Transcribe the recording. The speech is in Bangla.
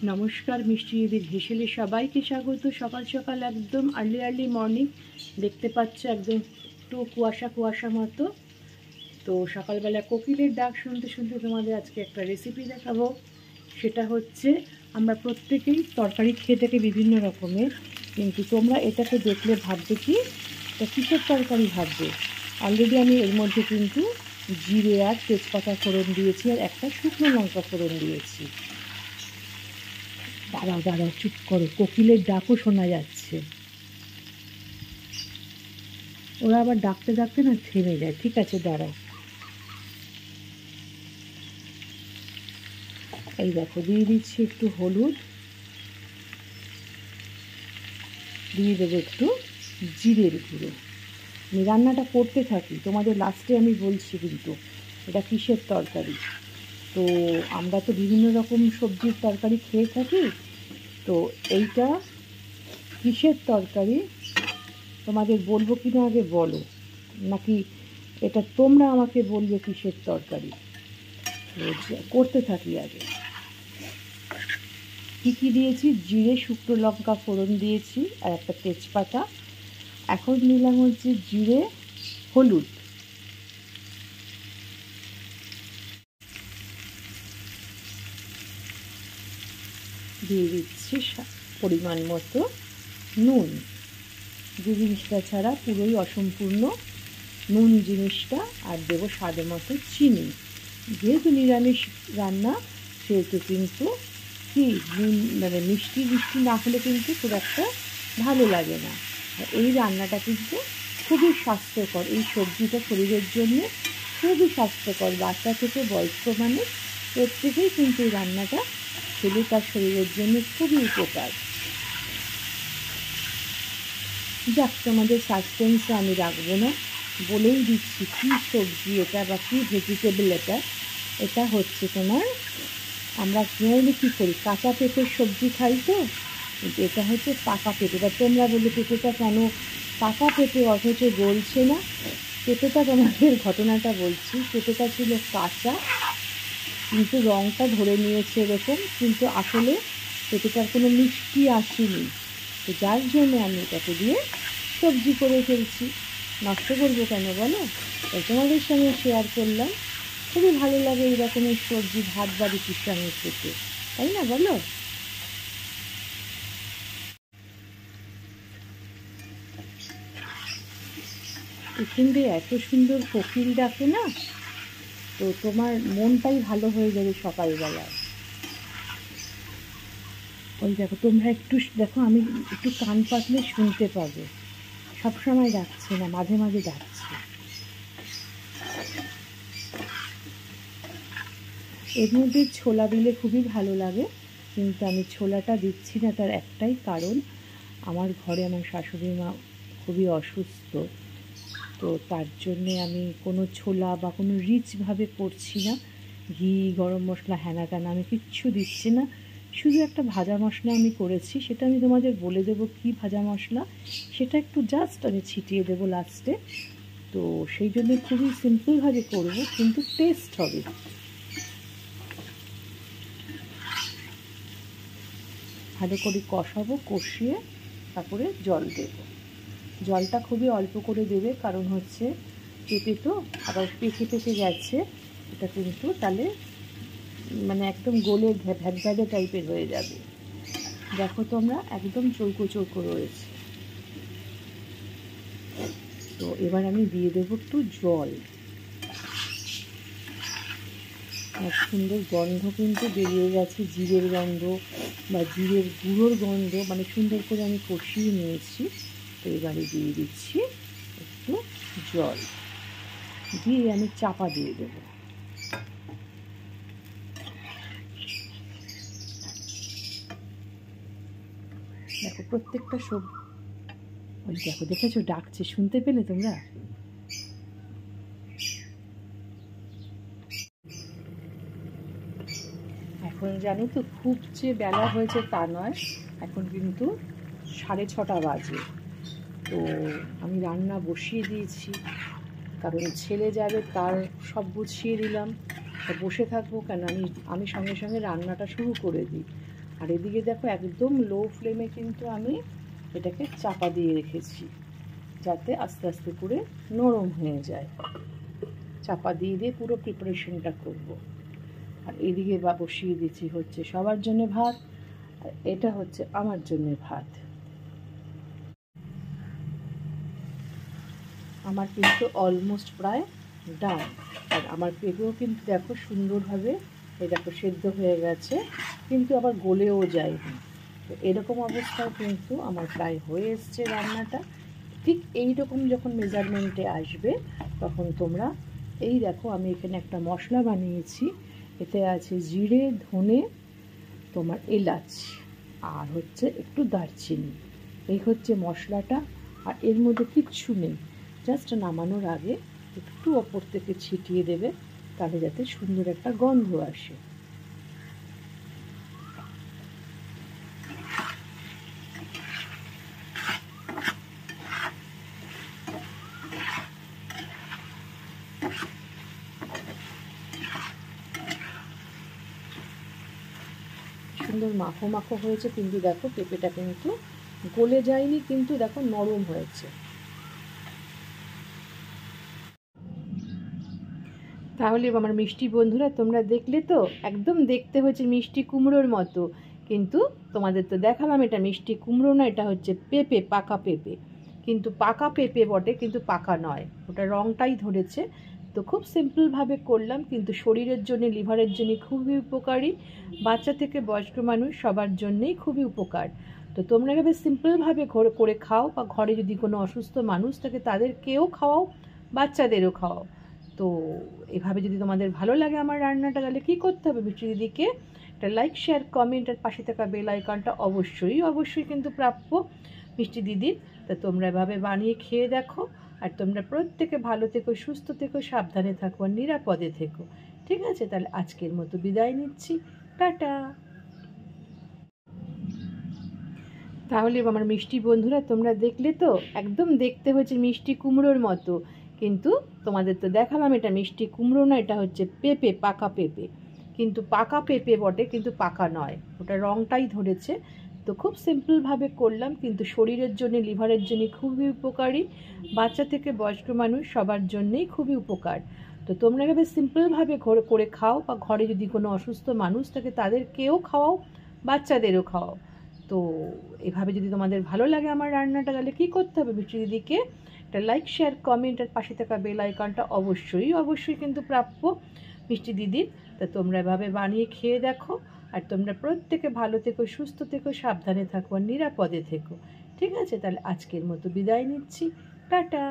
নমস্কার, মিষ্টি দিদির হেসেলে সবাইকে স্বাগত। সকাল সকাল একদম আর্লি মর্নিং দেখতে পাচ্ছ, একদম একটু কুয়াশা কুয়াশা মতো। তো সকালবেলা কোকিলের ডাক শুনতে শুনতে তোমাদের আজকে একটা রেসিপি দেখাবো। সেটা হচ্ছে, আমরা প্রত্যেকেই তরকারি খেয়ে থাকি বিভিন্ন রকমের, কিন্তু তোমরা এটাকে দেখলে ভাববে কি এটা কিসের তরকারি ভাববে। অলরেডি আমি এর মধ্যে কিন্তু জিরে আর তেজপাতা ফোড়ন দিয়েছি, আর একটা শুকনো লঙ্কা ফোড়ন দিয়েছি। দাঁড়াও চুপ করো, কোকিলের ডাকও শোনা যাচ্ছে। ওরা আবার ডাকতে ডাকতে না থেমে যায়। ঠিক আছে, দাঁড়াও। এই দেখো, দিয়ে দিচ্ছি একটু হলুদ, দিয়ে দেবো একটু জিরের গুঁড়ো। আমি রান্নাটা করতে থাকি, তোমাদের লাস্টে আমি বলছি কিন্তু এটা কিসের তরকারি। তো আমরা তো বিভিন্ন রকম সবজির তরকারি খেয়ে থাকি, তো এইটা কিসের তরকারি তোমাদের বলবো কিনা আগে বলো, নাকি এটা তোমরা আমাকে বলবে কিসের তরকারি। করতে থাকি আগে। কী দিয়েছি, জিরে শুকনো লঙ্কা ফোড়ন দিয়েছি আর একটা তেজপাতা। এখন নিলাম হচ্ছে জিরে, হলুদ, দিয়ে দিচ্ছি পরিমাণ মতো নুন। যে জিনিসটা ছাড়া পুরোই অসম্পূর্ণ নুন জিনিসটা, আর দেবো স্বাদ মতো চিনি। যেহেতু নিরামিষ রান্না সেহেতু কিন্তু কি নুন মানে মিষ্টি না হলে কিন্তু খুব একটা ভালো লাগে না। এই রান্নাটা কিন্তু খুবই স্বাস্থ্যকর, এই সবজিটা শরীরের জন্য খুবই স্বাস্থ্যকর। বাচ্চা থেকে বয়স্ক মানুষ প্রত্যেকেই কিন্তু এই রান্নাটা খেলে তার শরীরের জন্য খুবই উপকার। যাক, তোমাদের সাসপেন্সে আমি রাখবো না, বলেই দিচ্ছি কী সবজি এটা বা কী ভেজিটেবল এটা। এটা হচ্ছে তোমার, আমরা নইলে কী করি, কাঁচা পেঁপের সবজি খাই তো, কিন্তু এটা হচ্ছে পাকা পেঁপে। এবার তোমরা বলে পেঁপেটা কেন পাকা পেঁপে অথচ গলছে না। পেঁপেটা তোমাদের ঘটনাটা বলছি, পেঁপেটা ছিল কাঁচা, কিন্তু রঙটা ধরে নিয়েছে এরকম, কিন্তু আসলে পেঁপেটার কোনো মিষ্টি আসেনি। তো যার জন্য আমি এটাকে দিয়ে সবজি করে ফেলছি। নষ্ট করবো কেন বলো, তাই তোমাদের সঙ্গে শেয়ার করলাম। খুবই ভালো লাগে এই রকমের সবজি ভাত বা রুটির সঙ্গে খেতে, তাই না বলো। এখান দিয়ে এত সুন্দর কোকিল ডাকে না, তো তোমার মনটাই ভালো হয়ে যাবে সকালবেলায়। ওই দেখো, তোমরা একটু দেখো, আমি একটু কান পাতলে শুনতে পাবে। সবসময় ডাকছে না, মাঝে মাঝে ডাকছে। এর মধ্যে ছোলা দিলে খুবই ভালো লাগে, কিন্তু আমি ছোলাটা দিচ্ছি না। তার একটাই কারণ, আমার ঘরে আমার শাশুড়ি মা খুবই অসুস্থ, তো তার জন্যে আমি কোনো ছোলা বা কোনো রিচভাবে করছি না। ঘি, গরম মশলা, হ্যানা ত্যানা আমি কিচ্ছু দিচ্ছি না। শুধু একটা ভাজা মশলা আমি করেছি, সেটা আমি তোমাদের বলে দেবো কী ভাজা মশলা, সেটা একটু জাস্ট আমি ছিটিয়ে দেবো লাস্টে। তো সেই জন্য খুবই সিম্পলভাবে করবো, কিন্তু টেস্ট হবে। ভালো করে কষাবো, কষিয়ে তারপরে জল দেব। জলটা খুবই অল্প করে দেবে, কারণ হচ্ছে পেঁপে তো আবার পেকে যাচ্ছে, এটা কিন্তু তাহলে মানে একদম গলে ভ্যাদভ্যাদে টাইপের হয়ে যাবে। দেখো তোমরা একদম চৌকো চৌকো রয়েছে। তো এবার আমি দিয়ে দেবো একটু জল। এক সুন্দর গন্ধ কিন্তু বেরিয়ে গেছে, জিরের গন্ধ বা জিরের গুঁড়োর গন্ধ, মানে সুন্দর করে আমি কষিয়ে নিয়েছি। তো এবারে দিয়ে দিচ্ছি একটু জল, দিয়ে আমি চাপা দিয়ে দেবো। দেখো প্রত্যেকটা ওই দেখো, দেখেছো ডাকছে, শুনতে পেলে তোমরা। এখন জানো তো, খুব যে বেলা হয়েছে তা নয়, এখন কিন্তু 6:30 বাজে। তো আমি রান্না বসিয়ে দিয়েছি, কারণ ছেলে যাবে, তার সব গুছিয়ে দিলাম। বসে থাকবো কেন, আমি সঙ্গে সঙ্গে রান্নাটা শুরু করে দিই। আর এদিকে দেখো একদম লো ফ্লেমে কিন্তু আমি এটাকে চাপা দিয়ে রেখেছি, যাতে আস্তে আস্তে করে নরম হয়ে যায়। চাপা দিয়ে দিয়ে পুরো প্রিপারেশনটা করব। আর এদিকে বসিয়ে দিচ্ছি হচ্ছে সবার জন্য ভাত, আর এটা হচ্ছে আমার জন্য ভাত। আমার কিন্তু অলমোস্ট প্রায় ডান। আর আমার পেঁপেও কিন্তু দেখো সুন্দরভাবে এই দেখো সেদ্ধ হয়ে গেছে, কিন্তু আবার গলেও যায়নি। তো এরকম অবস্থায় কিন্তু আমার প্রায় হয়ে এসছে রান্নাটা। ঠিক এই রকম যখন মেজারমেন্টে আসবে তখন তোমরা এই দেখো আমি এখানে একটা মশলা বানিয়েছি। এতে আছে জিরে, ধনে, তোমার এলাচ, আর হচ্ছে একটু দারচিনি। এই হচ্ছে মশলাটা। আর এর মধ্যে কিচ্ছু নেই, জাস্ট নামানোর আগে একটু ওপর থেকে ছিটিয়ে দেবে, তাহলে যাতে সুন্দর একটা গন্ধ আসে। সুন্দর মাখো মাখো হয়েছে, কিন্তু দেখো পেঁপেটা কিন্তু গলে যায়নি, কিন্তু দেখো নরম হয়েছে। তাহলে আমার মিষ্টি বন্ধুরা তোমরা দেখলে তো, একদম দেখতে হচ্ছে মিষ্টি কুমড়োর মতো, কিন্তু তোমাদের তো দেখালাম এটা মিষ্টি কুমড়ো না, এটা হচ্ছে পেঁপে, পাকা পেঁপে। কিন্তু পাকা পেঁপে বটে, কিন্তু পাকা নয়, ওটা রংটাই ধরেছে। তো খুব সিম্পলভাবে করলাম, কিন্তু শরীরের জন্য, লিভারের জন্য খুবই উপকারী। বাচ্চা থেকে বয়স্ক মানুষ সবার জন্যেই খুবই উপকার। তো তোমরা এভাবে সিম্পলভাবে করে খাও, বা ঘরে যদি কোনো অসুস্থ মানুষ থাকে তাদেরকেও খাওয়াও, বাচ্চাদেরও খাওয়াও। তো এভাবে যদি তোমাদের ভালো লাগে আমার রান্নাটা, তাহলে কী করতে হবে, মিষ্টি দিদিকে একটা লাইক, শেয়ার, কমেন্ট, আর পাশে থাকা বেল আইকনটা অবশ্যই কিন্তু প্রাপ্য মিষ্টি দিদির। তা তোমরা এভাবে বানিয়ে খেয়ে দেখো। আর তোমরা প্রত্যেকে ভালো থেকো, সুস্থ থেকো, সাবধানে থাকো, আর নিরাপদে থেকো। ঠিক আছে, তাহলে আজকের মতো বিদায় নিচ্ছি। টাটা। তাহলে আমার মিষ্টি বন্ধুরা তোমরা দেখলে তো, একদম দেখতে হচ্ছে মিষ্টি কুমড়োর মতো, কিন্তু তোমাদের তো দেখালাম এটা মিষ্টি কুমড়ো না, এটা হচ্ছে পেঁপে, পাকা পেঁপে। কিন্তু পাকা পেঁপে বটে, কিন্তু পাকা নয়, ওটা রংটাই ধরেছে। তো খুব সিম্পলভাবে করলাম, কিন্তু শরীরের জন্য, লিভারের জন্য খুবই উপকারী। বাচ্চা থেকে বয়স্ক মানুষ সবার জন্যেই খুবই উপকার। তো তোমরা এভাবে সিম্পলভাবে করে খাও, বা ঘরে যদি কোনো অসুস্থ মানুষ থাকে তাদেরকেও খাওয়াও, বাচ্চাদেরও খাওয়াও। তো এভাবে যদি তোমাদের ভালো লাগে আমার রান্নাটা, তাহলে কী করতে হবে, মিষ্টি দিদিকে একটা লাইক, শেয়ার, কমেন্ট, আর পাশে থাকা বেল আইকনটা অবশ্যই কিন্তু প্রাপ্য মিষ্টি দিদির। তা তোমরা এভাবে বানিয়ে খেয়ে দেখো। আর তোমরা প্রত্যেকে ভালো থেকো, সুস্থ থেকো, সাবধানে থাকো, আর নিরাপদে থেকো। ঠিক আছে, তাহলে আজকের মতো বিদায় নিচ্ছি। টাটা।